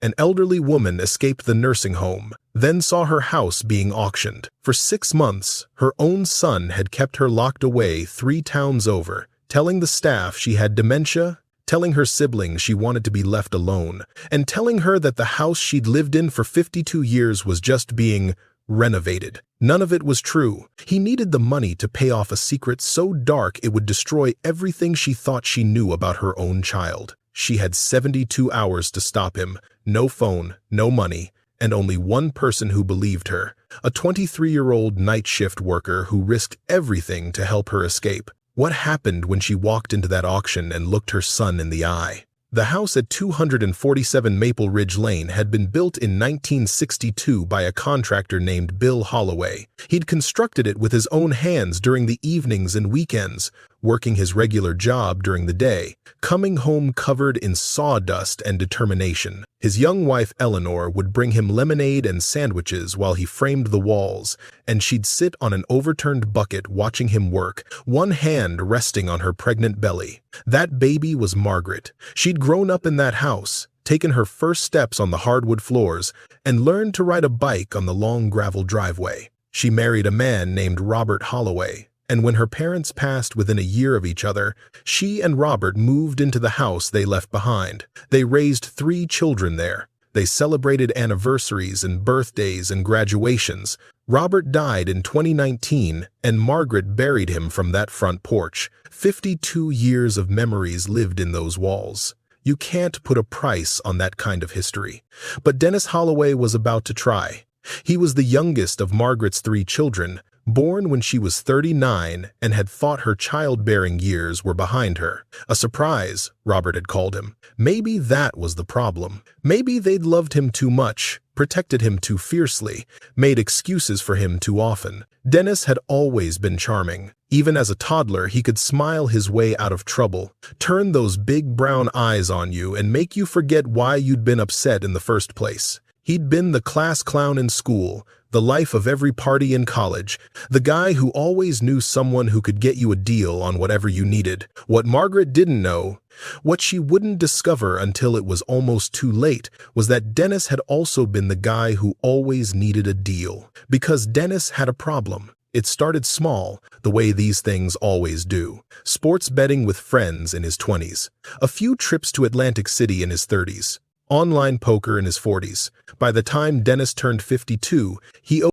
An elderly woman escaped the nursing home, then saw her house being auctioned. For 6 months, her own son had kept her locked away 3 towns over, telling the staff she had dementia, telling her siblings she wanted to be left alone, and telling her that the house she'd lived in for 52 years was just being renovated. None of it was true. He needed the money to pay off a secret so dark it would destroy everything she thought she knew about her own child. She had 72 hours to stop him. No phone, no money, and only one person who believed her, a 23-year-old night shift worker who risked everything to help her escape. What happened when she walked into that auction and looked her son in the eye? The house at 247 Maple Ridge Lane had been built in 1962 by a contractor named Bill Holloway. He'd constructed it with his own hands during the evenings and weekends, working his regular job during the day, coming home covered in sawdust and determination. His young wife Eleanor would bring him lemonade and sandwiches while he framed the walls, and she'd sit on an overturned bucket watching him work, one hand resting on her pregnant belly. That baby was Margaret. She'd grown up in that house, taken her first steps on the hardwood floors, and learned to ride a bike on the long gravel driveway. She married a man named Robert Holloway, and when her parents passed within a year of each other, she and Robert moved into the house they left behind. They raised 3 children there. They celebrated anniversaries and birthdays and graduations. Robert died in 2019, and Margaret buried him from that front porch. 52 years of memories lived in those walls. You can't put a price on that kind of history. But Dennis Holloway was about to try. He was the youngest of Margaret's 3 children, born when she was 39 and had thought her childbearing years were behind her. A surprise, Robert had called him. Maybe that was the problem. Maybe they'd loved him too much, protected him too fiercely, made excuses for him too often. Dennis had always been charming. Even as a toddler, he could smile his way out of trouble, turn those big brown eyes on you and make you forget why you'd been upset in the first place. He'd been the class clown in school, the life of every party in college, the guy who always knew someone who could get you a deal on whatever you needed. What Margaret didn't know, what she wouldn't discover until it was almost too late, was that Dennis had also been the guy who always needed a deal. Because Dennis had a problem. It started small, the way these things always do. Sports betting with friends in his 20s. A few trips to Atlantic City in his 30s. Online poker in his 40s. By the time Dennis turned 52, he